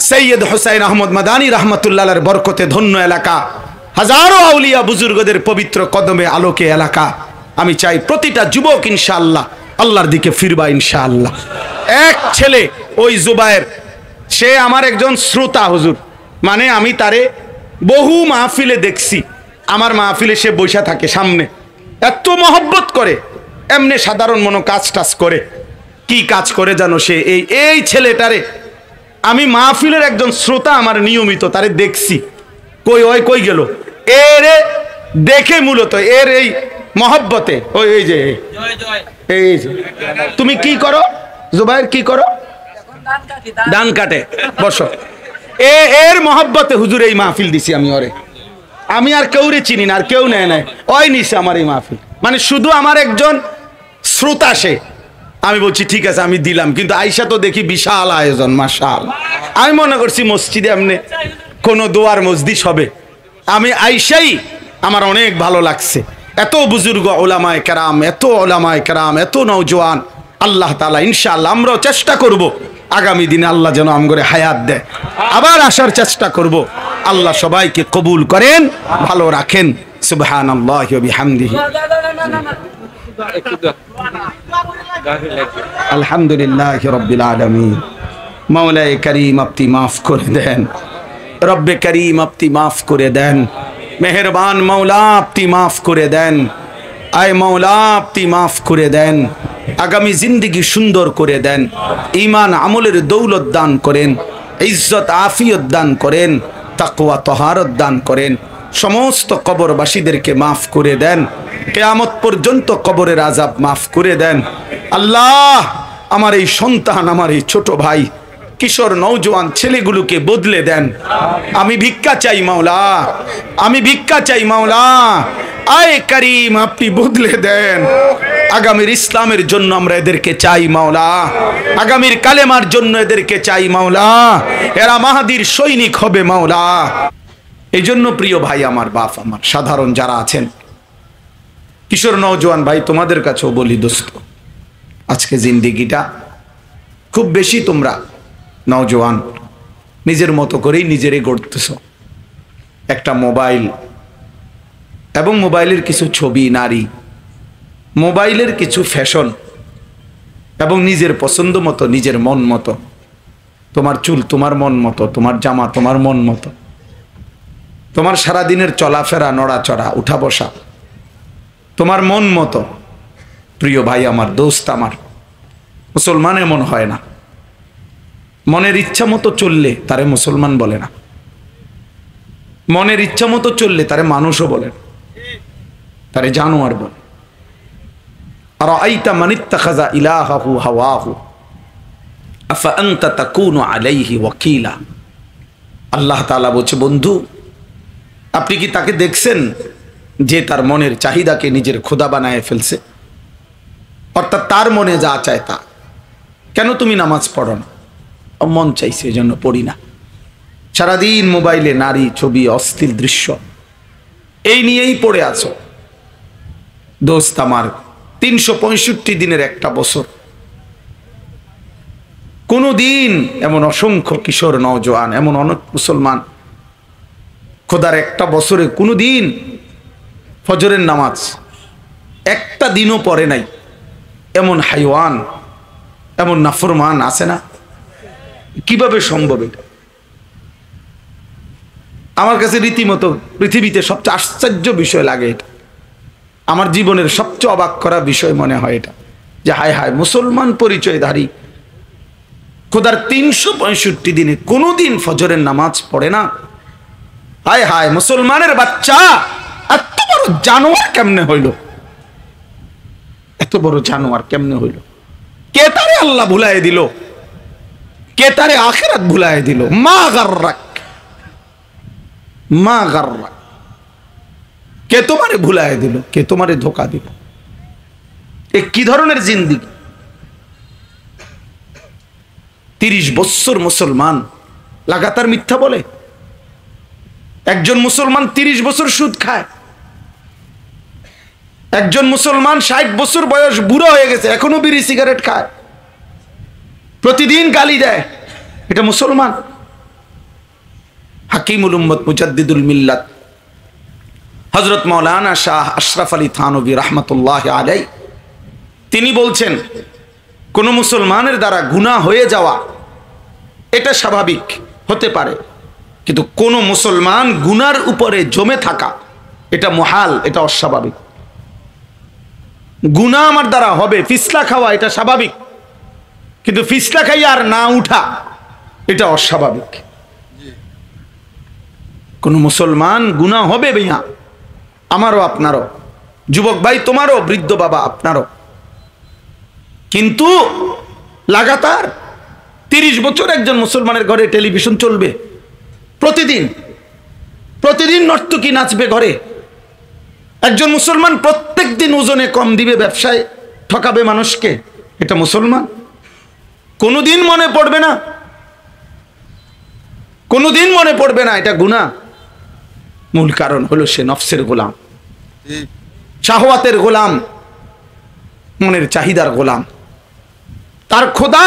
সৈয়দ হুসাইন আহমদ মাদানী রহমতুল্লাহর বরকতে ধন্য এলাকা, হাজারো আউলিয়া বুজুর্গদের পবিত্র কদমে আলোকে এলাকা। আমি চাই প্রতিটা যুবক ইনশাআল্লাহ আল্লাহর দিকে ফিরবা ইনশাআল্লাহ। এক ছেলে ওই জুবায়ের, সে আমার একজন শ্রোতা হুজুর, মানে আমি তারে বহু মাহফিলে দেখছি, আমার মাহফিলে সে বৈশা থাকে সামনে, এত মহব্বত করে, এমনি সাধারণ মনো কাজ টাজ করে। কি কাজ করে জানো সে? এই ছেলেটারে আমি মাহফিলের একজন শ্রোতা, আমার নিয়মিত তারে দেখছি। কই গেল এরে দেখে, মূলত এর এই মহব্বতে এই যে তুমি কি করো জুবায়ের, কি করো? ধান কাটে। বসো। এর মহব্বতে হুজুর এই মাহফিল দিছি আমি ওরে। আমি আর কেউরে চিনি না, আর কেউ নেয় নাই, ওই নিছে আমার এই মাহফিল। মানে শুধু আমার একজন শ্রোতা সে। আমি বলছি ঠিক আছে আমি দিলাম, কিন্তু আইসা তো দেখি বিশাল আয়োজন মাশাআল্লাহ। আমি মনে করছি মসজিদে এমনি কোনো দোয়ার মসজিদ হবে। আমি আইসাই আমার অনেক ভালো লাগছে। এত বুজুর্গ ওলামায়ে কেরাম, এত ওলামায়ে কেরাম, এত নওজোয়ান। আল্লাহ তাআলা ইনশাআল্লাহ আমরাও চেষ্টা করব আগামী দিনে আল্লাহ যেন আমগরে হায়াত দেয়, আবার আসার চেষ্টা করব। আল্লাহ সবাইকে কবুল করেন, ভালো রাখেন। সুবহানাল্লাহি ওয়া বিহামদিহি। আলহামদুলিল্লাহি রাব্বিল আলামিন। মাওলায়ে কারীম আপনি মাফ করে দেন, রব্বে করিম আপনি মাফ করে দেন, মেহেরবান মৌলা আপনি মাফ করে দেন, আয় মৌলা আপনি মাফ করে দেন। আগামী জিন্দেগি সুন্দর করে দেন, ঈমান আমলের দৌলত দান করেন, ইজ্জত আফিয়ত দান করেন, তাকওয়া তহারত দান করেন। সমস্ত কবরবাসীদেরকে মাফ করে দেন, কিয়ামত পর্যন্ত কবরের আযাব মাফ করে দেন। আল্লাহ আমার এই সন্তান, আমার এই ছোট ভাই, কিশোর নওজোয়ান ছেলেগুলোকে বদলে দেন। আমি ভিক্ষা চাই মাওলা, আমি ভিক্ষা চাই মাওলা। আয় করিম আপনি বদলে দেন। আগামীর ইসলামের জন্য আমরা এদেরকে চাই মাওলা, আগামীর কালেমার জন্য এদেরকে চাই মাওলা। এরা মাহাদির সৈনিক হবে মাওলা। এই জন্য প্রিয় ভাই আমার, বাপ আমার, সাধারণ যারা আছেন, কিশোর নওজোয়ান ভাই, তোমাদের কাছেও বলি দোস্ত, আজকে জিন্দেগিটা খুব বেশি তোমরা নওজোয়ান নিজের মতো করেই নিজেরই গড়তেছ। একটা মোবাইল এবং মোবাইলের কিছু ছবি, নারী, মোবাইলের কিছু ফ্যাশন এবং নিজের পছন্দ মতো, নিজের মন মতো, তোমার চুল তোমার মন মতো, তোমার জামা তোমার মন মতো, তোমার সারাদিনের চলাফেরা, নড়াচড়া, উঠা বসা তোমার মন মতো। প্রিয় ভাই আমার, দোস্ত আমার, মুসলমান এমন হয় না। মনের ইচ্ছা মতো চললে তারে মুসলমান বলে না, মনের ইচ্ছা মতো চললে তারে মানুষও বলে না, তারে জানোয়ার বলে। আরাআইতা মান ইত্তাখাযা ইলাহাহু হাওয়াহু আফা আনতা তাকুনু আলাইহি ওয়াকিলা। আল্লাহ তাআলা বলছে, বন্ধু আপনি কি তাকে দেখছেন যে তার মনের চাহিদাকে নিজের খোদা বানায় ফেলছে? অর্থাৎ তার মনে যা চায় তা। কেন তুমি নামাজ পড়ো না? মন চাইছে এজন্য পড়ি না। সারাদিন মোবাইলে নারী, ছবি, অশ্লীল দৃশ্য, এই নিয়েই পড়ে আছো। দোস্ত আমার, 365 দিনের একটা বছর, কোনো দিন এমন অসংখ্য কিশোর নওজোয়ান, এমন অনেক মুসলমান খোদার একটা বছরে কোনো দিন ফজরের নামাজ একটা দিনও পড়ে নাই। এমন হাইওয়ান, এমন নাফরমান আছে না? কিভাবে সম্ভব এটা? আমার কাছে রীতিমতো পৃথিবীতে সবচেয়ে আশ্চর্য বিষয় লাগে এটা। আমার জীবনের সবচেয়ে অবাক করা বিষয় মনে হয় এটা, যে হায় হায়, মুসলমান পরিচয়ধারী খোদার 365 দিনে কোনো দিন ফজরের নামাজ পড়ে না। হায় হায়, মুসলমানের বাচ্চা এত বড় জানোয়ার কেমনে হইল? এত বড় জানোয়ার কেমনে হইল? কে তারে আল্লাহ ভুলাই দিল? কে তারে আখিরাত ভুলাই দিল? মা গাররাক, মা গাররাক। কে তোমারে ভুলাই দিল? কে তোমারে ধোকা দিল? এ কি ধরনের জিন্দেগি? 30 বছর মুসলমান লাগাতার মিথ্যা বলে। একজন মুসলমান 30 বছর সুদ খায়। একজন মুসলমান 60 বছর বয়স, বুড়ো হয়ে গেছে, এখনো বিড়ি সিগারেট খায়, প্রতিদিন গালি দেয়। এটা মুসলমান? হাকিমুল উম্মত মুজাদ্দিদুল মিল্লাত হযরত মাওলানা শাহ আশরাফ আলী থানভী রাহমাতুল্লাহ আলাইহি তিনি বলছেন, কোন মুসলমানের দ্বারা গুনাহ হয়ে যাওয়া এটা স্বাভাবিক হতে পারে, কিন্তু কোন মুসলমান গুনার উপরে জমে থাকা এটা মুহাল, এটা অস্বাভাবিক। গুনাহ আমার দ্বারা হবে, ফিসলা খাওয়া এটা স্বাভাবিক, কিন্তু ফিসলা খাই আর না উঠা এটা অস্বাভাবিক। কোন মুসলমান গুনাহ হবে ভাইয়া, আমারও আপনারও, যুবক ভাই তোমারও, বৃদ্ধ বাবা আপনারও, কিন্তু লাগাতার 30 বছর একজন মুসলমানের ঘরে টেলিভিশন চলবে, প্রতিদিন প্রতিদিন নর্তকী নাচবে ঘরে। একজন মুসলমান প্রত্যেক দিন ওজনে কম দিবে, ব্যবসায় ঠকাবে মানুষকে, এটা মুসলমান? কোনোদিন মনে পড়বে না, কোনোদিন মনে পড়বে না এটা গুনাহ। মূল কারণ হলো সে নফসের গোলাম, শাহওয়াতের গোলাম, মনের চাহিদার গোলাম। তার খোদা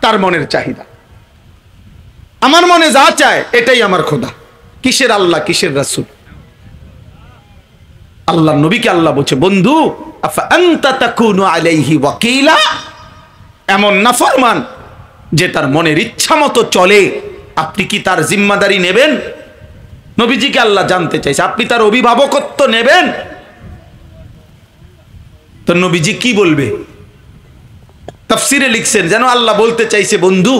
তার মনের চাহিদা, আমার মনে যা চায় এটাই আমার খোদা। কিসের আল্লাহ, কিসের রাসূল? আল্লাহ নবীকে আল্লাহ বলছে, বন্ধু আফা আনতা তাকুনু আলাইহি ওয়াকিলা, এমন নাফরমান যে তার মনের ইচ্ছা মতো চলে, আপনি কি তার জিম্মাদারি নেবেন? নবীজিকে আল্লাহ জানতে চাইছে, আপনি তার অভিভাবকত্ব নেবেন? তো নবীজি কি বলবে? তাফসিরে লিখছেন যেন আল্লাহ বলতে চাইছে, বন্ধু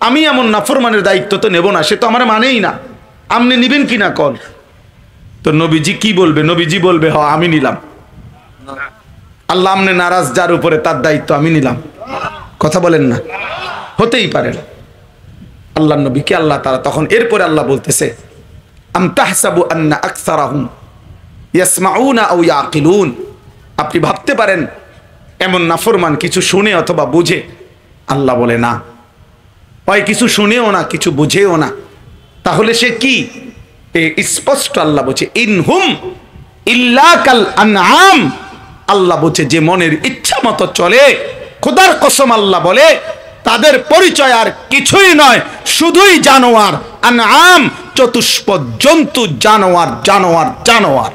আমি এমন নাফরমানের দায়িত্ব তো নেব না, সে তো আমার মানেই না, আপনি নিবেন কিনা কল? তো নবীজি কি বলবে? নবীজি বলবে, হ আমি নিলাম। আল্লাহ আমনে নারাজ যার উপরে তার দায়িত্ব আমি নিলাম। কথা বলেন না? হতেই পারে না। আল্লাহ নবীকে আল্লাহ তাআলা তখন এরপরে আল্লাহ বলতেছে, আম তাহসাবু আন্না আকসারাহুম ইয়াসমাউনা আও ইয়াকিলুন, আপনি ভাবতে পারেন এমন নাফরমান কিছু শুনে অথবা বুঝে? আল্লাহ বলে না, হয় কিছু শুনেও না, কিছু বুঝেও না, তাহলে সে কি? স্পষ্ট আল্লাহ বলছে, ইনহুম ইল্লা কাল আনআম, আল্লাহ বলছে যে মনের ইচ্ছা মতো চলে, খোদার কসম আল্লাহ বলে তাদের পরিচয় আর কিছুই নয়, শুধুই জানোয়ার। আনআম চতুষ্পদ জন্তু, জানোয়ার জানোয়ার জানোয়ার।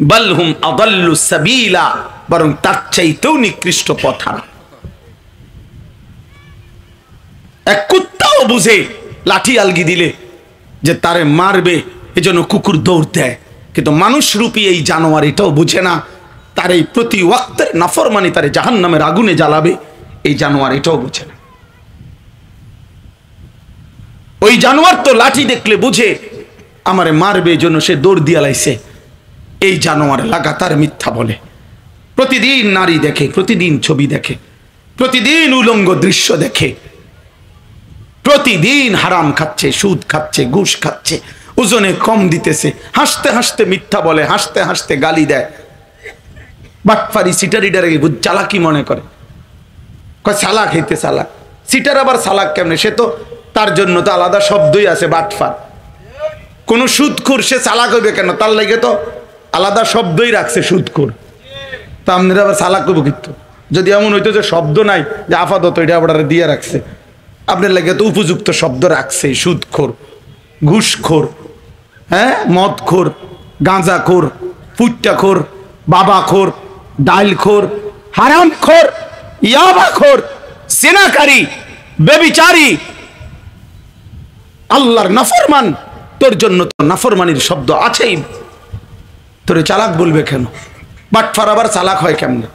বালহুম আদাল্লু সাবিলা, বরং তার চাইতেও নিকৃষ্ট পথহারা। এক কুত্তাও বুঝে লাঠি আলগি দিলে যে তারে মারবে, এজন্য কুকুর দৌড় দেয়, কিন্তু মানুষ রূপী এই জানোয়ার এটাও বুঝে না তার এই প্রতি ওয়াক্তের নাফরমানি তারে জাহান্নামের আগুনে জ্বালাবে, এই জানোয়ার এটাও বুঝে না। ওই জানোয়ার তো লাঠি দেখলে বুঝে আমারে মারবে, এজন্য সে দৌড় দিয়া লাইছে। এই জানোয়ার লাগাতার মিথ্যা বলে, প্রতিদিন নারী দেখে, প্রতিদিন ছবি দেখে, প্রতিদিন উলঙ্গ দৃশ্য দেখে, প্রতিদিন হারাম খাচ্ছে, সুদ খাচ্ছে, ঘুষ খাচ্ছে, ওজনে কম দিতেছে, হাসতে হাসতে মিথ্যা বলে, হাসতে হাসতে গালি দেয়। বাটফারি সিটারিডারে চালাকি মনে করে, কয় সালাক হইতে সালাক। সিটার আবার সালাক কেমনে? সে তো তার জন্য তো আলাদা শব্দই আছে, বাটফার। কোন সুদখোর সে চালাক হইবে কেন? তার লাগে তো আলাদা শব্দই রাখছে, সুদখোর। তা আপনারা আবার চালাক করবো কিন্তু, যদি এমন হইতো যে শব্দ নাই, যে আপাতত এটা আবার দিয়ে রাখছে, আপনার লাগে তো উপযুক্ত শব্দ রাখছে, সুদখোর, ঘুষখোর, হ্যাঁ, মদখোর, গাঁজাখোর, ফুট্টাখোর, বাবাখোর, ডাইলখোর, হারামখোর, ইয়াবাখোর, সিনাকারী, বেবিচারী, আল্লাহর নাফরমান। তোর জন্য তো নাফরমানির শব্দ আছেই, তোরে চালাক বলবে কেন? বাটফার আবার চালাক হয় কেমনে?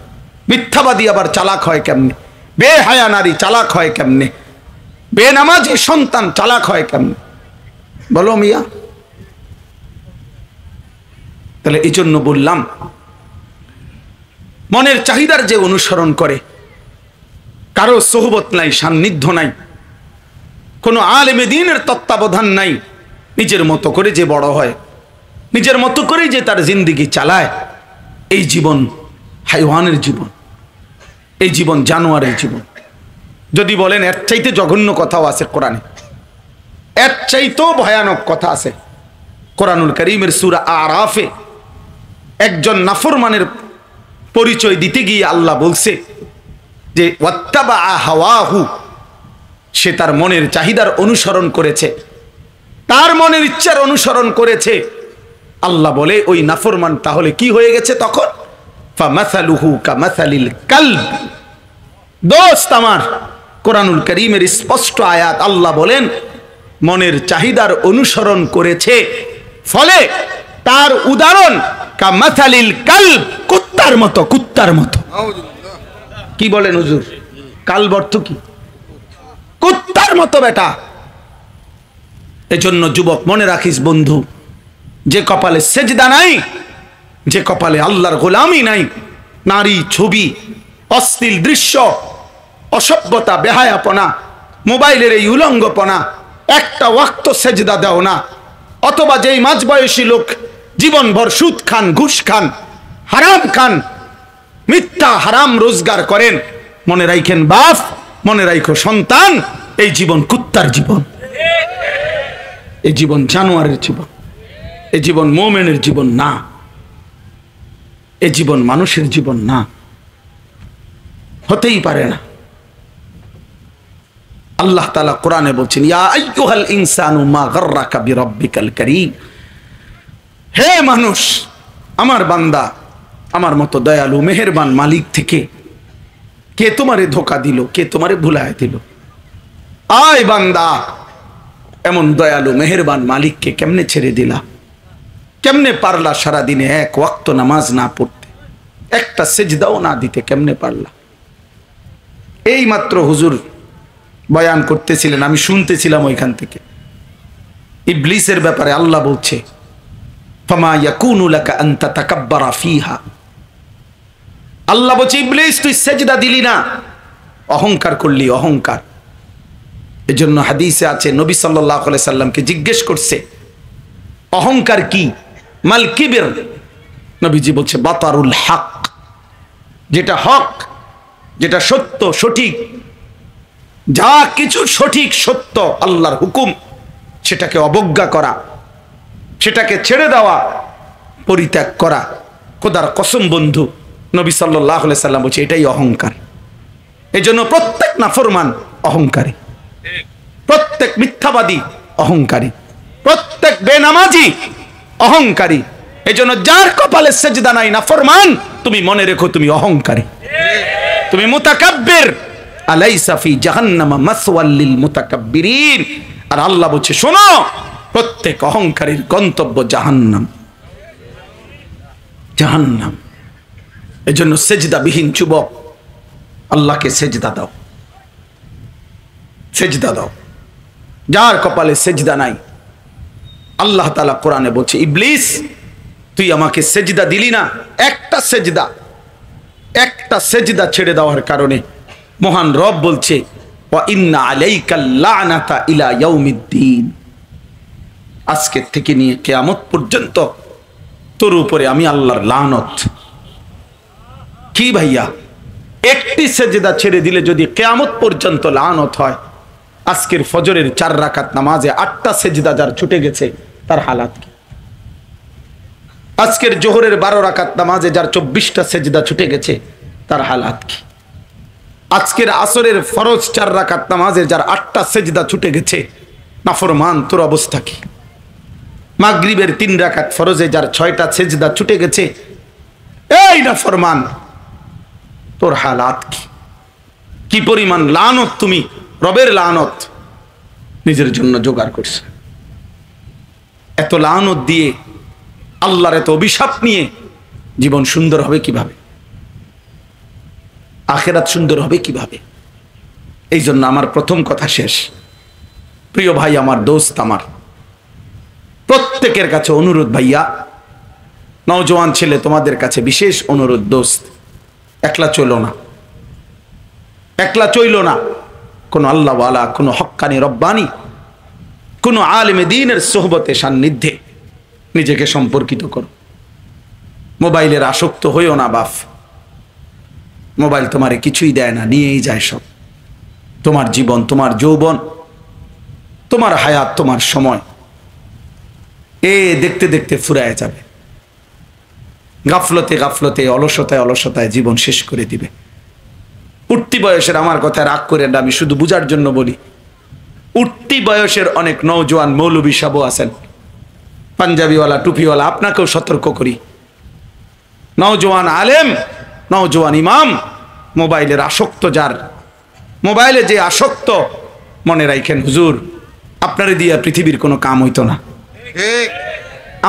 মিথ্যাবাদী আবার চালাক হয় কেমনে? বেহায়া নারী চালাক হয় কেমনে? বেনামাজি সন্তান চালাক হয় কেমনে? বলো মিয়া। তাহলে এই জন্য বললাম, মনের চাহিদার যে অনুসরণ করে, কারো সোহবত নাই, সান্নিধ্য নাই, কোনো আলেমে দ্বীনের তত্ত্বাবধান নাই, নিজের মতো করে যে বড় হয়, নিজের মতো করে যে তার জিন্দেগি চালায়, এই জীবন হাইওয়ানের জীবন, এই জীবন জানোয়ারের জীবন। যদি বলেন এর চাইতে জঘন্য কথাও আছে কোরআনে, এর চাইতেও ভয়ানক কথা আছে কোরআনুল কারীমের সূরা আরাফে। একজন নাফরমানের পরিচয় দিতে গিয়ে আল্লাহ বলছে যে ওয়াত্তাবা হাওয়াহু, সে তার মনের চাহিদার অনুসরণ করেছে। তার মনের ইচ্ছার অনুসরণ করেছে, আল্লাহ বলে ওই নাফরমান তাহলে কি হয়ে গেছে তখন? ফামাসালুহু কামাসালিল কালব। দোস্ত আমার, কোরআনুল কারীমের স্পষ্ট আয়াত, আল্লাহ বলেন মনের চাহিদার অনুসরণ করেছে, ফলে তার উদাহরণ কামাসালিল কালব, কুত্তার মতো। কুত্তার মতো কি বলেন হুজুর? কালব অর্থ কি? কুত্তার মতো বেটা। এজন্য যুবক মনে রাখিস বন্ধু, যে কপালে সেজদা নাই, যে কপালে আল্লাহর গোলামি নাই, নারী ছবি, অশ্লীল দৃশ্য, অসভ্যতা, বেহায়াপনা, মোবাইলের এই উলঙ্গপনা, একটা ওয়াক্ত সেজদা দাও না, অথবা যেই মাঝবয়সী লোক জীবনভর সুদ খান, ঘুষ খান, হারাম খান, মিথ্যা হারাম রোজগার করেন, মনে রাখেন বাপ, মনে রাখো সন্তান, এই জীবন কুত্তার জীবন, এই জীবন জানোয়ারের জীবন, এই জীবন মুমিনের জীবন না, এই জীবন মানুষের জীবন না, হতেই পারে না। আল্লাহ তাআলা কোরআনে বলছেন, ইয়া আইয়ুহাল ইনসানু মা গাররাকা বিরাব্বিকাল কারীম। হে মানুষ, আমার বান্দা, আমার মতো দয়ালু মেহেরবান মালিক থেকে কে তোমারে ধোঁকা দিল, কে তোমারে ভুলায় দিল? আয় বান্দা, এমন দয়ালু মেহেরবান মালিককে কেমনে ছেড়ে দিলা? কেমনে পারলা সারাদিনে এক ওয়াক্ত নামাজ না পড়তে, একটা সেজদাও না দিতে কেমনে পারলা? এই মাত্র হুজুর বয়ান করতেছিলেন, আমি শুনতেছিলাম ওইখান থেকে, ইবলিসের ব্যাপারে আল্লাহ বলছে, ফামা ইয়াকুনু লাকা আন তাতাকাব্বারা ফিহা। আল্লাহ বলছে, ইবলিস তুই সেজদা দিলি না, অহংকার করলি, অহংকার। এজন্য হাদিসে আছে, নবী সাল্লাল্লাহু আলাইহি সাল্লামকে জিজ্ঞেস করছে অহংকার কি, মাল কিবির? নবীজি বলছে বাতারুল হক, যেটা হক, যেটা সত্য, সঠিক, যা কিছু সঠিক সত্য আল্লাহর হুকুম, সেটাকে অবজ্ঞা করা, সেটাকে ছেড়ে দেওয়া, পরিত্যাগ করা। খোদার কসম বন্ধু, নবী সাল্লাল্লাহু আলাইহি সাল্লাম বলছে এটাই অহংকার। এজন্য প্রত্যেক নাফরমান অহংকারী, প্রত্যেক মিথ্যাবাদী অহংকারী, প্রত্যেক বেনামাজি অহংকারী। এজন্য যার কপালে সেজদা নাই, নাফরমান, তুমি মনে রেখো তুমি অহংকারী, তুমি মুতাকাব্বির। আলাইসা ফি জাহান্নাম মাসওয়াল লিল মুতাকাব্বিরিন। আর আল্লাহ বলছে শোনো, প্রত্যেক অহংকারীর গন্তব্য জাহান্নাম, জাহান্নাম। এজন্য সেজদাবিহীন যুবক, আল্লাহকে সেজদা দাও, সেজদা দাও। যার কপালে সেজদা নাই, আল্লাহ তাআলা কোরআনে বলছে, ইবলিস তুই আমাকে সেজদা দিলি না, একটা সেজদা, একটা সেজদা ছেড়ে দেওয়ার কারণে মহান রব বলছে, ওয়া ইন্না আলাইকাল লানাতা ইলা ইয়াউমিদ্দিন। আজকে থেকে নিয়ে কিয়ামত পর্যন্ত তোর উপরে আমি আল্লাহর লানত। কি ভাইয়া, একটি সেজদা ছেড়ে দিলে যদি কিয়ামত পর্যন্ত লানত হয়, আজকের ফজরের 4 রাকাত নামাজে 8টা সেজদা যার ছুটে গেছে তার হালাত কি? আজকের জোহরের 12 রাকাত নামাজে যার 24টা সেজদা ছুটে গেছে তার হালাত কি? আজকের আসরের ফরজ 4 রাকাত নামাজে যার 8টা সেজদা ছুটে গেছে, নাফরমান তোর অবস্থা কি? মাগরিবের 3 রাকাত ফরজে যার 6টা সেজদা ছুটে গেছে, এই নাফরমান তোর হালাত কি? কি পরিমাণ লানত তুমি, রবের লানত নিজের জন্য জোগাড় করছে। এত লানত দিয়ে, আল্লাহর এত অভিশাপ নিয়ে জীবন সুন্দর হবে কিভাবে? আখিরাত সুন্দর হবে কিভাবে? এই জন্য আমার প্রথম কথা শেষ। প্রিয় ভাই আমার, দোস্ত আমার, প্রত্যেকের কাছে অনুরোধ ভাইয়া, নওজোয়ান ছেলে তোমাদের কাছে বিশেষ অনুরোধ, দোস্ত একলা চলো না, একলা চইল না। কোন আল্লাহওয়ালা, কোন হক্কানি রব্বানি, কোন আলেমে দ্বীনের সোহবতে সান্নিধ্যে নিজেকে সম্পর্কিত করো। মোবাইলের আসক্ত হইও না বাপ। মোবাইল তোমারে কিছুই দেয় না, নিয়েই যায় সব। তোমার জীবন, তোমার যৌবন, তোমার হায়াত, তোমার সময় দেখতে দেখতে ফুরায় যাবে। গাফলতে গাফলতে, অলসতায় অলসতায় জীবন শেষ করে দিবে। উঠতি বয়সের আমার কথা রাগ করে না, আমি শুধু বুঝার জন্য বলি। উঠতি বয়সের অনেক নওজোয়ান মৌলবী সাহেব আছেন, পাঞ্জাবিওয়ালা টুপিওয়ালা, আপনাকেও সতর্ক করি, নওজোয়ান আলেম, নওজোয়ান ইমাম, মোবাইলের আসক্ত যার, মোবাইলে যে আসক্ত, মনে রাখেন হুজুর আপনারে দিয়া পৃথিবীর কোনো কাম হইতো না।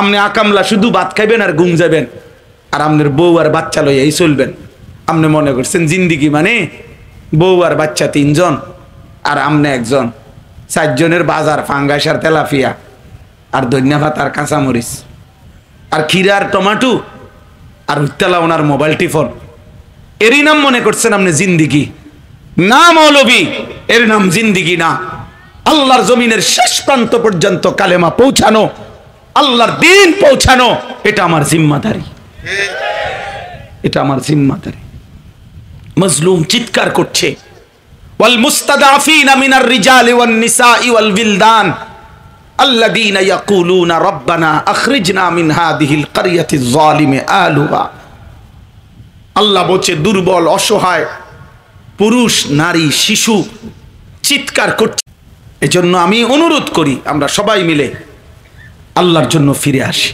আপনি আকামলা শুধু ভাত খাইবেন আর ঘুম যাবেন, আর আপনার বউ আর বাচ্চা লইয়াই চলবেন। আপনি মনে করছেন জিন্দিগি মানে বউ আর বাচ্চা 3 জন আর আমনে 1 জন, 4 জনের বাজার ফাঙ্গাস আর তেলাফিয়া আর ধনিয়া ভাত আর কাঁচামরিচ আর ক্ষীরা আর টমাটো আর উত্তেলা ওনার মোবাইল টিফোন, এরই নাম মনে করছেন আপনি জিন্দিগি? না মৌলবী, এর নাম জিন্দিগি না। আল্লাহর জমিনের শেষ প্রান্ত পর্যন্ত কালেমা পৌঁছানো, আল্লাহর দিন পৌঁছানো, এটা আমার জিম্মাদারি, এটা আমার জিম্মাদারি। মজলুম চিৎকার করছে, ওয়াল মুস্তাদাফিনা মিনার রিজালি ওয়ান নিসাই ওয়াল বিলদান আল্লাযীনা ইয়াকুলুনা রাব্বানা আখরিজনা মিন হাযিহিল ক্বরিয়াতিজ যালিমি আলুহা। আল্লাহ বলছে দুর্বল অসহায় পুরুষ নারী শিশু চিৎকার করছে। এজন্য আমি অনুরোধ করি আমরা সবাই মিলে আল্লাহর জন্য ফিরে আসি।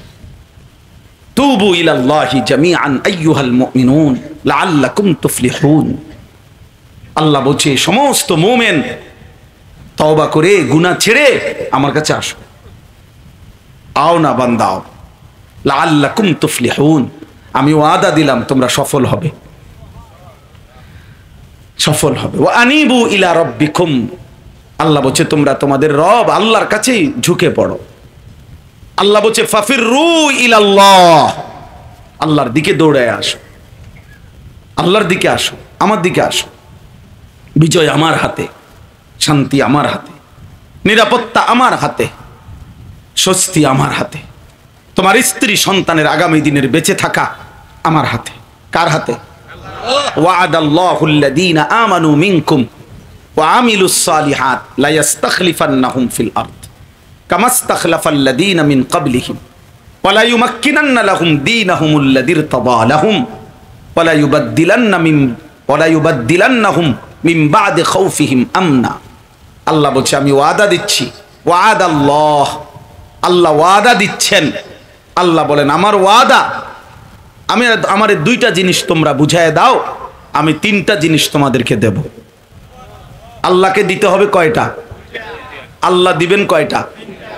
তুবু ইলাল্লাহি জামিআন আইয়ুহাল মুমিনুন লাআল্লাকুম তুফলিহুন। আল্লাহ বলছে সমস্ত মুমিন তওবা করে গুনাহ ছেড়ে আমার কাছে আসো, আও না বান্দাও, লাআল্লাকুম তুফলিহুন, আমি ওয়াদা দিলাম তোমরা সফল হবে, সফল হবে। ওয়া আনিবু ইলা রাব্বিকুম, আল্লাহ বলছে তোমরা তোমাদের রব আল্লাহর কাছেই ঝুঁকে পড়ো। আল্লাহ বলছে ফাফিরু ইলাল্লাহ, আল্লাহর দিকে দৌড়ে আসো, আল্লাহর দিকে আসো, আমার দিকে আসো। বিজয় আমার হাতে, শান্তি আমার হাতে, নিরাপত্তা আমার হাতে, স্বস্তি আমার হাতে, তোমার স্ত্রী সন্তানের আগামী দিনের বেঁচে থাকা আমার হাতে। কার হাতে? ওয়া'আদাল্লাহুল্লাযীনা আমানু মিনকুম ওয়া আমিলুস সালিহাত লা ইস্তাখলিফান্নাহুম ফিল আরদ কামা ইস্তাখলাফাল্লাযীনা মিন ক্বাবলিহিম ওয়া লা ইউমাক্কিনান্না লাহুম দীনাহুমুল্লাযী ইরতাদা লাহুম ওয়া লা ইউবাদদিলান্নাহুম মিন বা'দি খাউফিহিম আমনা। আল্লাহ বলছে আমি ওয়াদা দিচ্ছি, ওয়া'আদাল্লাহ, আল্লাহ ওয়াদা দিচ্ছেন। আল্লাহ বলেন আমার ওয়াদা, আমি আমার 2টা জিনিস তোমরা বুঝায় দাও, আমি 3টা জিনিস তোমাদেরকে দেব। আল্লাহকে দিতে হবে কয়টা? আল্লাহ দিবেন কয়টা?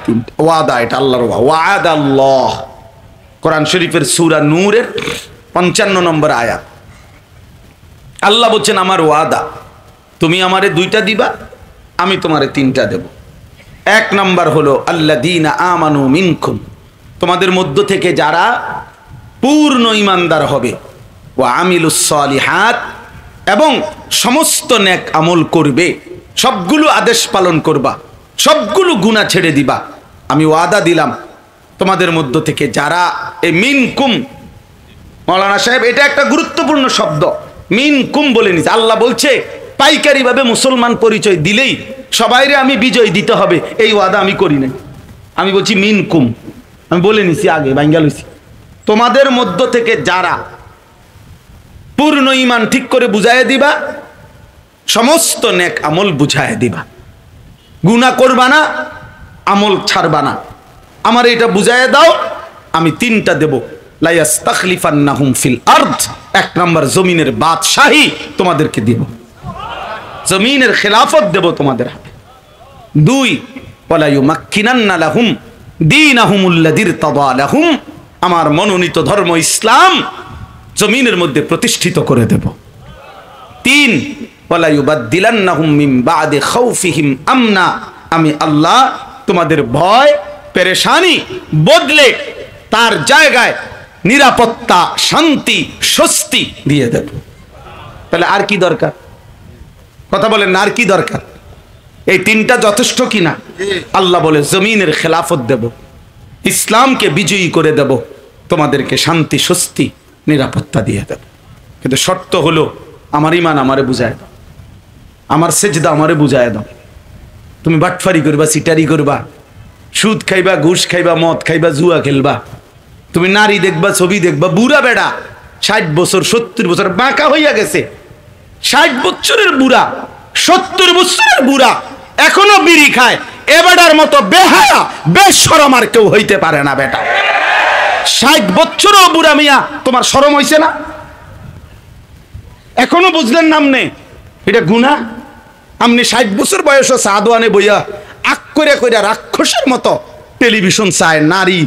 3টা। ওয়াদা, এটা আল্লাহর ওয়াদা। আল্লাহ কোরআন শরীফের সূরা নূরের 55 নম্বর আয়াত। আল্লাহ বলছেন আমার ওয়াদা, তুমি আমারে 2টা দিবা, আমি তোমারে 3টা দেব। 1 নাম্বার হলো আল্লাযীনা আমানু মিনকুম, তোমাদের মধ্য থেকে যারা পূর্ণ ঈমানদার হবে, ওয়া আমিলুস সালিহাত, এবং সমস্ত নেক আমল করবে, সবগুলো আদেশ পালন করবা, সবগুলো গুনাহ ছেড়ে দিবা। আমি ওয়াদা দিলাম তোমাদের মধ্য থেকে যারা এই মিনকুম, মাওলানা সাহেব এটা একটা গুরুত্বপূর্ণ শব্দ, মিনকুম বলে নিছে। আল্লাহ বলছে পাইকারি ভাবে মুসলমান পরিচয় দিলেই সবাইরে আমি বিজয় দিতে হবে, এই ওয়াদা আমি করি নাই। আমি বলছি মিনকুম, আমি বলে নিছি আগে, বাঙ্গাল হইছি। তোমাদের মধ্য থেকে যারা পূর্ণ ঈমান ঠিক করে বুঝায় দিবা, সমস্ত নেক আমল বুঝায় দিবা, গুনাহ করবা না, আমল ছাড়বা না, আমার এটা বুঝায় দাও, আমি 3টা দেব। লা ইস্তাখলিফান্নাহুম ফিল আরদ, 1 নাম্বার জমিনের বাদশাহী তোমাদেরকে দেব, জমিনের খেলাফত দেব তোমাদের হাতে। 2 ওয়ালা ইউমাক্কিনান্না লাহুম দীনাহুমুল্লাযী ইরতাদা লাহুম, আমার মনোনীত ধর্ম ইসলাম জমিনের মধ্যে প্রতিষ্ঠিত করে দেব। 3 ওয়ালা ইউবাদদিলান্নাহুম মিন বা'দি খাউফিহিম আমনা, আমি আল্লাহ তোমাদের ভয় পেরেশানি বদলে তার জায়গায় নিরাপত্তা, শান্তি, স্বস্তি দিয়ে দেব। তাহলে আর কি দরকার? কথা বলেন না, আর কি দরকার? এই 3টা যথেষ্ট কিনা? আল্লাহ বলে জমিনের খেলাফত দেব, ইসলামকে বিজয়ী করে দেব, তোমাদেরকে শান্তি, স্বস্তি, নিরাপত্তা দিয়ে দেব। কিন্তু শর্ত হলো আমার ঈমান আমারে বুঝায় দাও, আমার সেজদা আমারে বুঝায় দাও। তুমি বাটফারি করবা, সিটারি করবা, সুদ খাইবা, ঘুষ খাইবা, মদ খাইবা, জুয়া খেলবা, তুমি নারী দেখবা, ছবি দেখবা, বুড়া বেড়া 60 বছর 70 বছর বাঁকা হইয়া গেছে, 60 বছরের বুড়া, 70 বছরের বুড়া এখনো বিড়ি খায়, এবারের মতো বেহায়া বেশরম আর কেউ হইতে পারে না বেটা। 60 বছরও বুড়া মিয়া, তোমার শরম হইছে না? এখনো বুঝলেন নামনে এটা গুনাহ? আপনি 60 বছর বয়স সাদওয়ানে বইয়া আক করে কইরা রাক্ষসের মতো টেলিভিশন চায়, নারী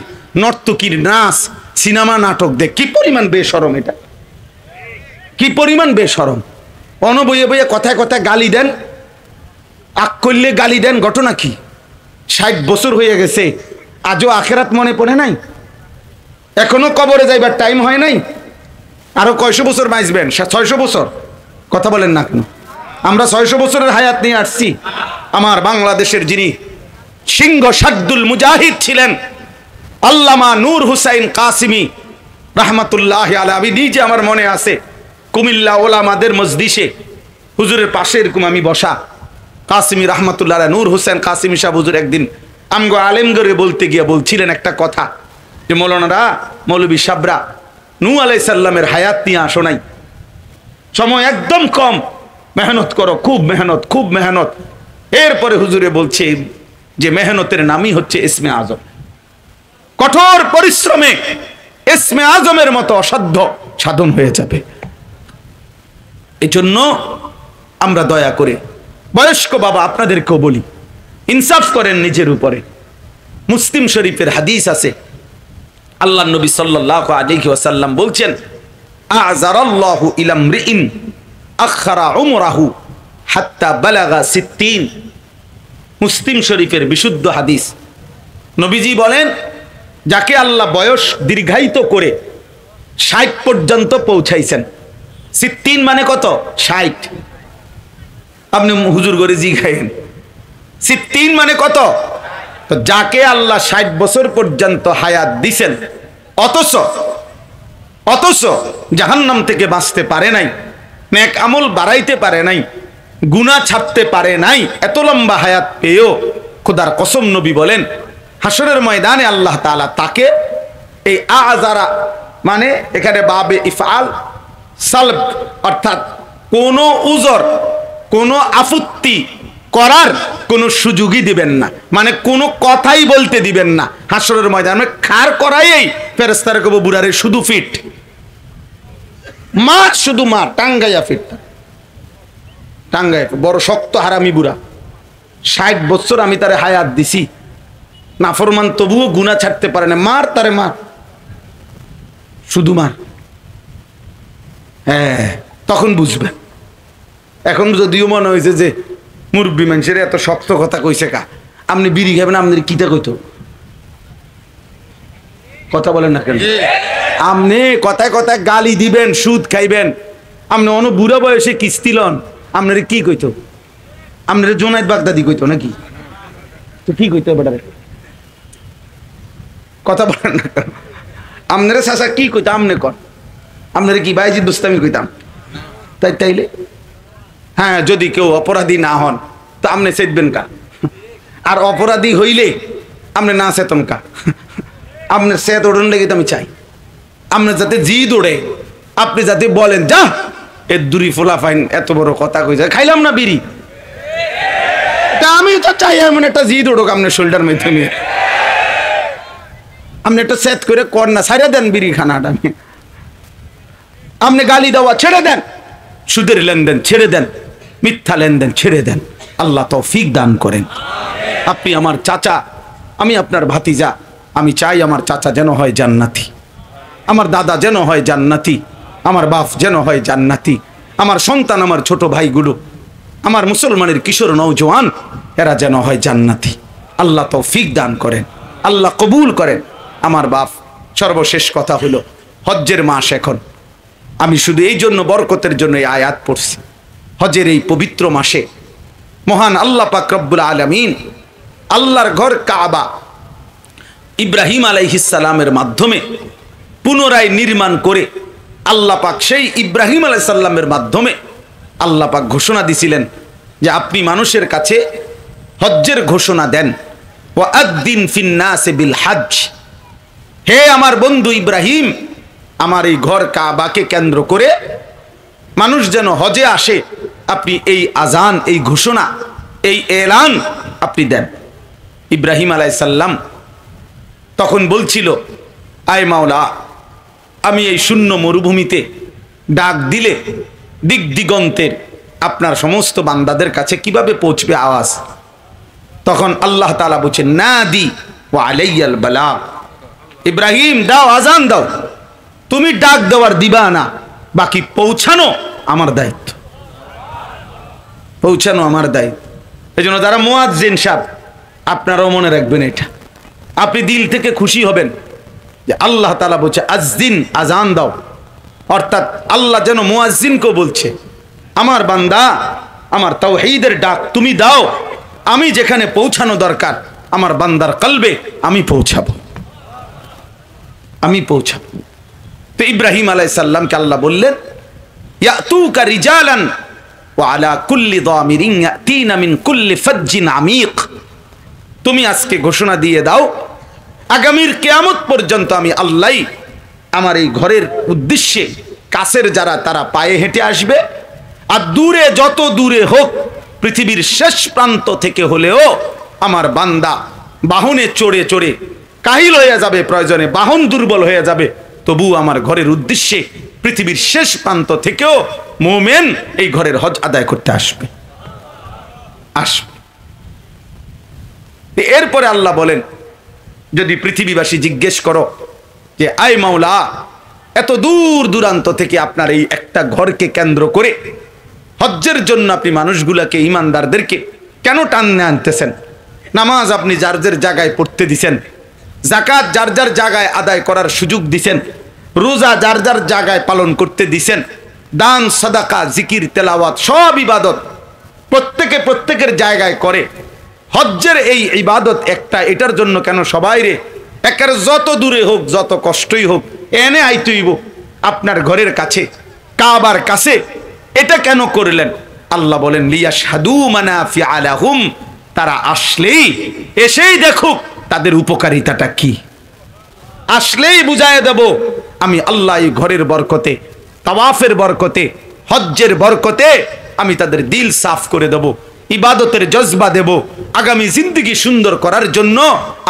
নর্তকীর নাচ সিনেমা নাটক দেখ, কি পরিমাণ বেশরম এটা, কি পরিমাণ বেশরম। অনবইয়ে বইয়ে কথায় কথায় গালি দেন, আক করলে গালি দেন, ঘটনা কি? 60 বছর হয়ে গেছে, আজও আখেরাত মনে পড়ে নাই? এখনো কবরে যাইবার টাইম হয় নাই? আরো কয়শো বছর বাঁচবেন? 600 বছর? কথা বলেন না কেন? আমরা 600 বছরের হায়াত নিয়ে আসছি। আমার বাংলাদেশের যিনি সিংহ সাদ্দুল মুজাহিদ ছিলেন আল্লামা নূর হুসাইন কাসিমি রাহমাতুল্লাহি আলাইহি, নিজে আমার মনে আছে কুমিল্লা ওলামাদের মজলিসে হুজুরের পাশে এরকম আমি বসা, কাসিমি রাহমাতুল্লাহ আলাইহি নূর হুসাইন কাসিমি সাহেব হুজুর একদিন আমগো আলেমগরে বলতে গিয়ে বলছিলেন একটা কথা, যে মৌলানারা, মৌলবী সাবরা, নূহ আলাইহিস সালামের হায়াত নিয়ে আসো নাই, সময় একদম কম, মেহনত করো, খুব মেহনত, খুব মেহনত। এরপরে হুজুরে বলছে যে মেহনতের নামই হচ্ছে ইসমে আজম, কঠোর পরিশ্রমে ইসমে আজমের মতো অসাধ্য সাধন হয়ে যাবে। এই জন্য আমরা দয়া করে বয়স্ক বাবা আপনাদেরকেও বলি, ইনসাফ করেন নিজের উপরে। মুসলিম শরীফের হাদিস আছে, আল্লাহ নবী সাল্লাল্লাহু আলাইহি ওয়াসাল্লাম বলছেন, আযারাল্লাহু ইলা মরিইন আখারা উমরাহু হাত্তা বালাগা 60। মুসলিম শরীফের বিশুদ্ধ হাদিস। নবীজি বলেন, যাকে আল্লাহ বয়স দীর্ঘায়িত করে 60 পর্যন্ত পৌঁছাইছেন। 60 মানে কত? 60। আপনি হুজুর করে জিগাইন 60 মানে কত? তো যাকে আল্লাহ 60 বছর পর্যন্ত হায়াত দিছেন, অথচ জাহান্নাম থেকে বাঁচতে পারে নাই, নেক আমল বাড়াইতে পারে নাই, গুনাহ ছাড়তে পারে নাই, এত লম্বা হায়াত পেয়েও খোদার কসম নবী বলেন হাসরের ময়দানে আল্লাহ তাআলা তাকে এই আযারা মানে এখানে বাবে ইফআল সালব, অর্থাৎ কোনো উজর, কোনো আপত্তি করার কোনো সুযোগই দিবেন না, মানে কোনো কথাই বলতে দিবেন না হাসরের ময়দানে। খার করাই ফেরেশতারা কব বুড়ারে শুধু ফিট মা, শুধু মা, টাঙ্গাইয়া ফিট, টাঙ্গাইয়া বড় শক্ত হারামি বুড়া, 60 বছর আমি তারে হায়াত দিছি, নাফরমান তবুও গুনাহ ছাড়তে পারে না, মার তারে, মার, শুধু মার। হ্যাঁ, তখন বুঝবেন। এখন যদিও মনে হয়েছে যে মুরব্বী মানুষের এত শক্ত কথা কইছে কা, আপনি বিড়ি খাবেন, আপনার কিতা কইতো? কথা বলেন না কেন? আপনি কথায় কথায় গালি দিবেন, সুদ খাইবেন, আপনি অন বুড়া বয়সে কিস্তি লন, আপনার কি কইতো? আপনার জোনায়েদ বাগদাদি কইতো নাকি? তো কি কইতো বেটারে? কথা বলেন না কেন? আপনারা চাচা কি কইতো? আমনে কর, আপনারা কি বাইজিদ বুস্তামি কইতাম? তাইলে হ্যাঁ, যদি কেউ অপরাধী না হন তো আপনি চেতবেন কা? আর অপরাধী হইলে আপনি না চেতন কা? আপনার চেত ওড়ন লেগে তো আমি চাই আপনার যাতে জিদ ওড়ে, আপনি যাতে বলেন যা এর দুরি ফোলা ফাইন এত বড় কথা কই যায়, খাইলাম না বিড়ি, তা আমি তো চাই এমন একটা জিদ ওড়ুক আপনার শোল্ডার মাধ্যমে, আপনি একটা সেট করে কর না, ছাড়ে দেন বিড়ি খানাটা, আপনি গালি দেওয়া ছেড়ে দেন, সুদের লেনদেন ছেড়ে দেন, মিথ্যা লেনদেন ছেড়ে দেন, আল্লাহ তৌফিক দান করেন। আপনি আমার চাচা, আমি আপনার ভাতিজা, আমি চাই আমার চাচা যেন হয় জান্নাতি, আমার দাদা যেন হয় জান্নাতি, আমার বাপ যেন হয় জান্নাতি, আমার সন্তান, আমার ছোট ভাইগুলো, আমার মুসলমানের কিশোর নওজোয়ান, এরা যেন হয় জান্নাতি। আল্লাহ তৌফিক দান করেন, আল্লাহ কবুল করেন। আমার বাপ, সর্বশেষ কথা হলো হজ্জের মাস এখন, আমি শুধু এই জন্য বরকতের জন্য এই আয়াত পড়ছি। হজের এই পবিত্র মাসে মহান আল্লাহ পাক রব্বুল আলামিন আল্লাহর ঘর কাবা ইব্রাহিম আলাইহিস সালামের মাধ্যমে পুনরায় নির্মাণ করে আল্লাহ পাক সেই ইব্রাহিম আলাইহিস সালামের মাধ্যমে আল্লাহ পাক ঘোষণা দিছিলেন যে আপনি মানুষের কাছে হজ্জের ঘোষণা দেন, ওয়াআদ্দিন ফিন্নাসি বিল হজ্জ, হে আমার বন্ধু ইব্রাহিম, আমার এই ঘর কাবাকে কেন্দ্র করে মানুষ যেন হজে আসে, আপনি এই আজান, এই ঘোষণা এই এলান আপনি দেন। ইব্রাহিম আলাইহিস সালাম তখন বলছিল, আয় মাওলা, আমি এই শূন্য মরুভূমিতে ডাক দিলে দিক দিগন্তের আপনার সমস্ত বান্দাদের কাছে কিভাবে পৌঁছবে আওয়াজ? তখন আল্লাহ তাআলা বলছেন, নাদি ওয়া আলাইয়াল বালাগ। ইব্রাহিম দাও, আজান দাও, তুমি ডাক দেওয়ার দিবা না, বাকি পৌঁছানো আমার দায়িত্ব, পৌঁছানো আমার দায়িত্ব। এই জন্য যারা মুয়াজ্জিন সাহেব, আপনারাও মনে রাখবেন এটা, আপনি দিল থেকে খুশি হবেন যে আল্লাহ তাআলা বলছে আযজিন, আজান দাও। অর্থাৎ আল্লাহ যেন মুয়াজ্জিনকে বলছে, আমার বান্দা, আমার তাওহীদের ডাক তুমি দাও, আমি যেখানে পৌঁছানো দরকার আমার বান্দার কলবে আমি পৌঁছাবো, আমি পৌঁছাবো। তো ইব্রাহিম আলাইহিস সালামকে আল্লাহ বললেন, ইয়াতুকা রিজালান ওয়া আলা কুল্লি দামিরিন ইয়াতিনা মিন কুল্লি ফাজ্জিন আমিক। তুমি আজকে ঘোষণা দিয়ে দাও, আগামীর কিয়ামত পর্যন্ত আমি আল্লাহ আমার এই ঘরের উদ্দেশ্যে কাছের যারা তারা পায়ে হেঁটে আসবে, আর দূরে যত দূরে হোক পৃথিবীর শেষ প্রান্ত থেকে হলেও আমার বান্দা বাহনে চড়ে চড়ে কাহিল হয়ে যাবে, প্রয়োজনে বাহন দুর্বল হয়ে যাবে, তবু আমার ঘরের উদ্দেশ্যে পৃথিবীর শেষ প্রান্ত থেকেও মুমিন এই ঘরের হজ আদায় করতে আসবে, আসবে। এরপরে আল্লাহ বলেন, যদি পৃথিবীবাসী জিজ্ঞেস করো যে আয় মাওলা, এত দূর দূরান্ত থেকে আপনার এই একটা ঘরকে কেন্দ্র করে হজ্জের জন্য আপনি মানুষগুলাকে, ইমানদারদেরকে কেন টানতে আনতেছেন? নামাজ আপনি যার যার জায়গায় পড়তে দিছেন, যাকাত যার যার জায়গায় আদায় করার সুযোগ দিছেন, রোজা যার যার জায়গায় পালন করতে দিছেন, দান সাদাকা জিকির তেলাওয়াত সব ইবাদত প্রত্যেকে প্রত্যেকের জায়গায় করে। হজ্জের এই ইবাদত একটা, এটার জন্য কেন সবাই রে একের যত দূরে হোক যত কষ্টই হোক এনে আইতেইব আপনার ঘরের কাছে, কাবার কাছে, এটা কেন করলেন? আল্লাহ বলেন, লিয়াশহাদু মানাফিআ লাহুম, তারা আসলেই এসেই দেখুক তাদের উপকারিতাটা কি, আসলেই বুঝায় দেব আমি আল্লাহ এই ঘরের বরকতে, তাওয়াফের বরকতে, হজ্জের বরকতে আমি তাদের দিল সাফ করে দেব, ইবাদতের জজবা দেব, আগামী জিন্দেগি সুন্দর করার জন্য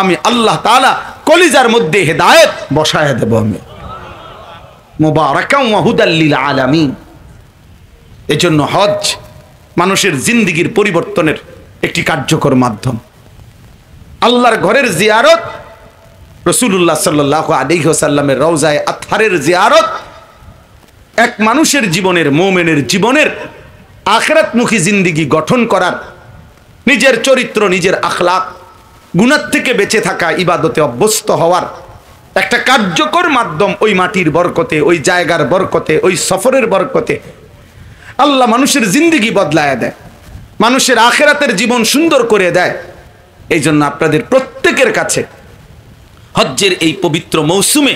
আমি আল্লাহ তাআলা কলিজার মধ্যে হেদায়েত বসায় দেব আমি। মুবারাকান ওয়া হুদাল লিল আলামিন। এজন্য হজ মানুষের জিন্দেগির পরিবর্তনের একটি কার্যকর মাধ্যম। আল্লাহর ঘরের জিয়ারত, রাসূলুল্লাহ সাল্লাল্লাহু আলাইহি ওয়াসাল্লামের রওজায়ে আতহারের জিয়ারত এক মানুষের জীবনের, মুমিনের জীবনের আখিরাতমুখী জিন্দেগি গঠন করার, নিজের চরিত্র, নিজের আখলাক, গুনাহ থেকে বেঁচে থাকা, ইবাদতে অভ্যস্ত হওয়ার একটা কার্যকর মাধ্যম। ওই মাটির বরকতে, ওই জায়গার বরকতে, ওই সফরের বরকতে আল্লাহ মানুষের জিন্দেগি বদলায় দেয়, মানুষের আখিরাতের জীবন সুন্দর করে দেয়। এই জন্য আপনাদের প্রত্যেকের কাছে হজ্জের এই পবিত্র মৌসুমে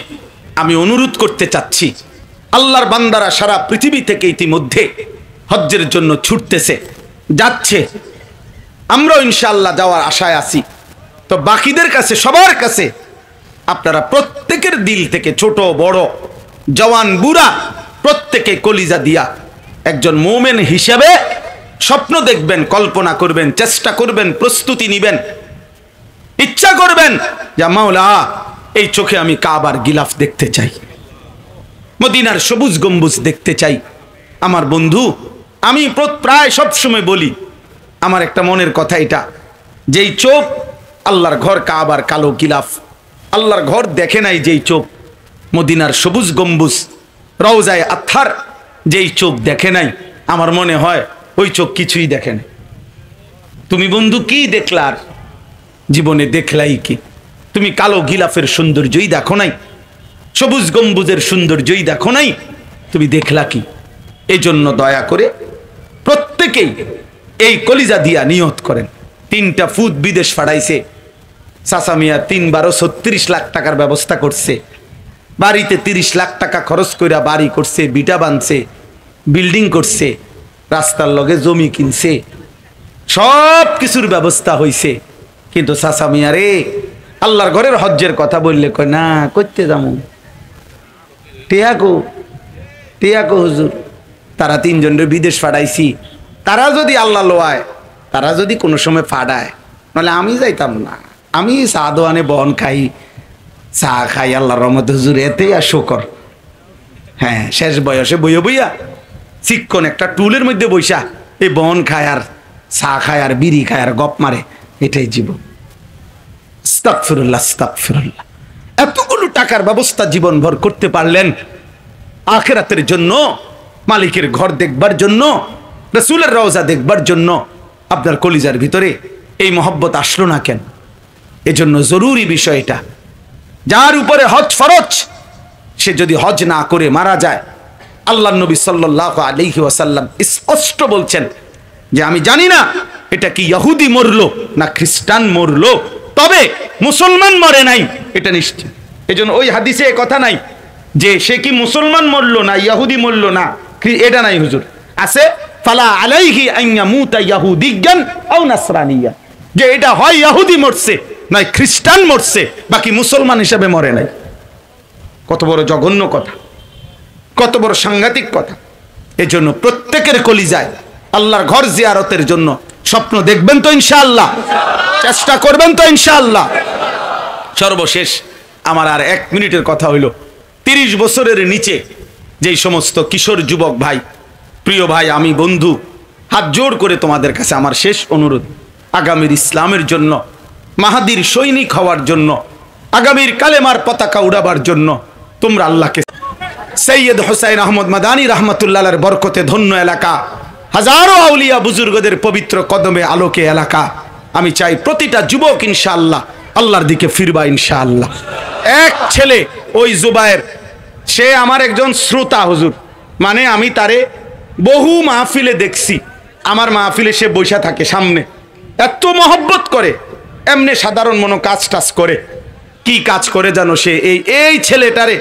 আমি অনুরোধ করতে চাচ্ছি, আল্লাহর বান্দারা সারা পৃথিবী থেকে ইতিমধ্যে হজ্জের জন্য ছুটতেছে, যাচ্ছে, আমরাও ইনশাআল্লাহ যাওয়ার আশায় আছি। তো বাকিদের কাছে, সবার কাছে আপনারা প্রত্যেকের দিল থেকে, ছোট বড় জওয়ান বুড়া প্রত্যেকে কলিজা দিয়া একজন মুমিন হিসেবে স্বপ্ন দেখবেন, কল্পনা করবেন, চেষ্টা করবেন, প্রস্তুতি নিবেন, ইচ্ছা করবেন যে মাওলা এই চোখে আমি কাবার গিলাফ দেখতে চাই, মদিনার সবুজ গম্বুজ দেখতে চাই। আমার বন্ধু, আমি প্রায় সবসময় বলি, আমার একটা মনের কথা এটা, যেই চোখ আল্লাহর ঘর কাবার কালো গিলাফ, আল্লাহর ঘর দেখে নাই যেই চোখ, মদিনার সবুজ গম্বুজ, রওজায়ে আতহার যেই চোখ দেখে নাই, আমার মনে হয় ওই চোখ কিছুই দেখে নাই। তুমি বন্ধু কি দেখলার জীবনে? দেখলাই কি? তুমি কালো গিলাফের সৌন্দর্যই দেখো নাই, সবুজ গম্বুজের সৌন্দর্যই দেখো নাই, তুমি দেখলা কি? এই জন্য দয়া করে প্রত্যেকেই এই কলিজা দিয়া নিয়ত করেন। 3টা ফুট বিদেশ ফাড়াইছে চাচা মিয়া, 3 × 36 লাখ টাকার ব্যবস্থা করছে, বাড়িতে 30 লাখ টাকা খরচ কইরা বাড়ি করছে, বিটা বানছে, বিল্ডিং করছে, রাস্তার লগে জমি কিনছে, সব কিছুর ব্যবস্থা হইছে। কিন্তু চাচা মিয়া রে, আল্লাহর ঘরের হজ্জের কথা বললে কয় না, করতে যাবো টিয়াকো হুজুর, তারা 3 জনের বিদেশ ফাড়াইছি, তারা যদি আল্লাহ লোয়ায় তারা যদি কোনো সময় ফাড়ায়, নাহলে আমি যাইতাম না। আমি চা দোয়ানে বন খাই, চা খাই, আল্লাহর রহমত হুজুর এতেই আর শোকর। হ্যাঁ, শেষ বয়সে বইয়া বইয়া চিকন একটা টুলের মধ্যে বইসা এই বন খায় আর চা খায় আর বিড়ি খায় আর গপ মারে, এটাই জীবন। আস্তাগফিরুল্লাহ, আস্তাগফিরুল্লাহ। এতগুলো টাকার ব্যবস্থা জীবনভর করতে পারলেন আখিরাতের জন্য, মালিকের ঘর দেখবার জন্য, রাসূলের রওজা দেখবার জন্য। আপনার কলিজার ভিতরে এই মহব্বত আসলো না কেন? এজন্য জরুরি বিষয় এটা। যার উপরে হজ ফরজ, সে যদি হজ না করে মারা যায়, আল্লাহ নবী সাল্লাল্লাহু আলাইহি ওয়াসাল্লাম স্পষ্ট বলছেন যে আমি জানি না এটা কি ইহুদি মরলো না খ্রিস্টান মরলো, তবে মুসলমান মরে নাই এটা নিশ্চিত। এজন্য ওই হাদিসে কথা নাই যে সে কি মুসলমান মরলো না ইহুদি মরলো না, এটা নাই হুজুর। আছে ফালা আলাইহি আন ইয়ামুতা ইয়াহুদিয়ান আও নাসরানিয়া, যে এটা হয় ইহুদি মরছে নয় খ্রিস্টান মরছে, বাকি মুসলমান হিসেবে মরে নাই। কত বড় জঘন্য কথা, কত বড় সাংঘাতিক কথা। এজন্য প্রত্যেকের কলিজায় আল্লাহর ঘর জিয়ারতের জন্য স্বপ্ন দেখবেন তো ইনশাআল্লাহ, চেষ্টা করবেন তো ইনশাআল্লাহ। সর্বশেষ আমার আর 1 মিনিটের কথা হইল, 30 বছরের নিচে যেই সমস্ত কিশোর যুবক ভাই, প্রিয় ভাই, আমি বন্ধু, হাত জোড় করে তোমাদের কাছে আমার শেষ অনুরোধ, আগামীর ইসলামের জন্য, মাহাদির সৈনিক হওয়ার জন্য, আগামীর কালেমার পতাকা উড়াবার জন্য তোমরা আল্লাহকে, সৈয়দ হুসাইন আহমদ মাদানী রহমতুল্লাহর বরকতে ধন্য এলাকা, হাজারো আউলিয়া বুজুর্গদের পবিত্র কদমে আলোকে এলাকা। আমি চাই প্রতিটা যুবক ইনশাআল্লাহ আল্লাহর দিকে ফিরবা ইনশাআল্লাহ। এক ছেলে ওই জুবায়ের, সে আমার একজন শ্রোতা হুজুর, মানে আমি তারে বহু মাহফিলে দেখছি, আমার মাহফিলে সে বৈশা থাকে সামনে, এত মহব্বত করে, এমনি সাধারণ মনো কাজ টাজ করে। কি কাজ করে জানো সে? এই ছেলেটারে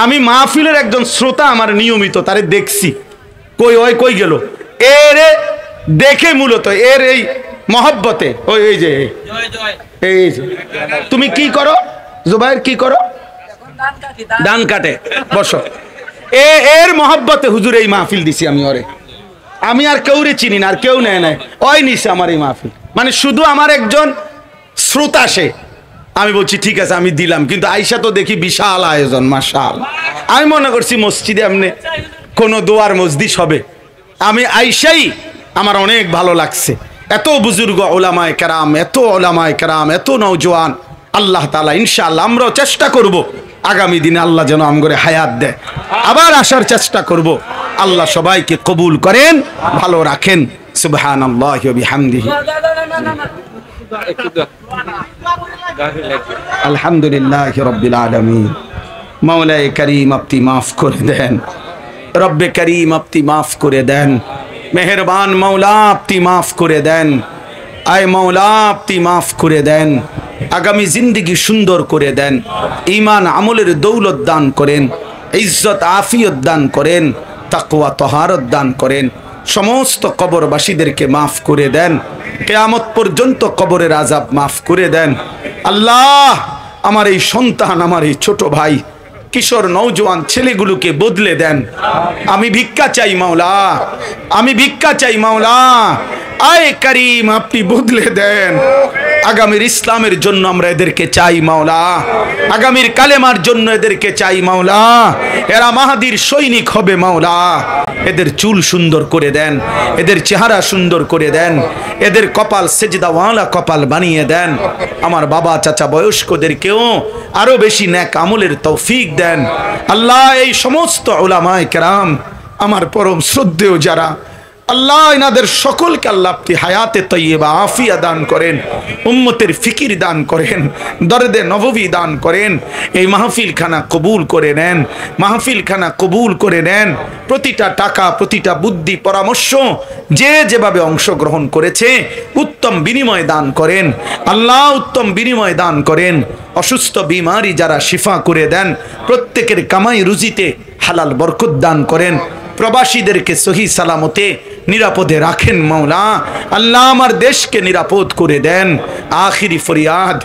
আমি মাহফিলের একজন শ্রোতা, আমার নিয়মিত তারে দেখছি। কই গেল এরে দেখে, মূলত এর এই মহব্বতে, এই যে তুমি কি করো জুবায়ের, কি করো? ধান কাটে, বসো। এর মহব্বতে হুজুর এই মাহফিল দিছি আমি ওরে। আমি আর কেউরে চিনি না, আর কেউ নেয় নাই, ওই নিছে আমার এই মাহফিল, মানে শুধু আমার একজন শ্রোতা সে। আমি বলছি ঠিক আছে আমি দিলাম, কিন্তু আইসা তো দেখি বিশাল আয়োজন, মাশাআল্লাহ। আমি মনে করছি মসজিদে এমনি কোনো দোয়ার মসজিদ হবে। আমি আইসাই আমার অনেক ভালো লাগছে, এত বুজুর্গ ওলামায়ে কেরাম, এত ওলামায়ে কেরাম, এত নওজোয়ান। আল্লাহ তাআলা ইনশাআল্লাহ, আমরাও চেষ্টা করব আগামী দিনে আল্লাহ যেন আমগরে হায়াত দেয়, আবার আসার চেষ্টা করব। আল্লাহ সবাইকে কবুল করেন, ভালো রাখেন। সুবহানাল্লাহি ওয়া বিহামদিহি, আলহামদুলিল্লাহি রাব্বিল আলামিন। মাওলায়ে করিম আপনি মাফ করে দেন, রব্বে করিম আপনি মাফ করে দেন, মেহেরবান মাওলা আপনি মাফ করে দেন, আয় মাওলা আপনি মাফ করে দেন। আগামী জিন্দেগি সুন্দর করে দেন, ঈমান আমলের দৌলত দান করেন, ইজ্জত আফিয়ত দান করেন, তাকওয়া তহারত দান করেন। সমস্ত কবরবাসীদেরকে মাফ করে দেন, কিয়ামত পর্যন্ত কবরের আযাব মাফ করে দেন। আল্লাহ, আমার এই সন্তান, আমার এই ছোট ভাই, কিশোর নওজোয়ান ছেলেগুলোকে বদলে দেন। আমি ভিক্ষা চাই মাওলা, আমি ভিক্ষা চাই মাওলা। আয় করিম আপনি বদলে দেন। আগামীর ইসলামের জন্য আমরা এদেরকে চাই মাওলা, আগামীর কালেমার জন্য এদেরকে চাই মাওলা। এরা মাহাদির সৈনিক হবে মাওলা। এদের চুল সুন্দর করে দেন, এদের চেহারা সুন্দর করে দেন, এদের কপাল সেজদাওয়ালা কপাল বানিয়ে দেন। আমার বাবা চাচা বয়স্কদেরকেও আরো বেশি নেক আমলের তৌফিক দেন। আল্লাহ, এই সমস্ত উলামায়ে কেরাম, আমার পরম শ্রদ্ধেয় যারা, আল্লাহ ইনাদের সকলকে আল্লাহ আপনি হায়াতে তৈয়বা আফিয়া দান করেন, উম্মতের ফিকির দান করেন, দরদে নববী দান করেন। এই মাহফিল খানা কবুল করে নেন, মাহফিল খানা কবুল করে নেন। প্রতিটা টাকা, প্রতিটা বুদ্ধি, পরামর্শ যে যেভাবে অংশগ্রহণ করেছে উত্তম বিনিময় দান করেন আল্লাহ, উত্তম বিনিময় দান করেন। অসুস্থ বিমারি যারা শিফা করে দেন, প্রত্যেকের কামাই রুজিতে হালাল বরকত দান করেন। প্রবাসীদেরকে সহি সালামতে নিরাপদে রাখেন মাওলা। আল্লাহ, আমার দেশকে নিরাপদ করে দেন। আখিরি ফরিয়াদ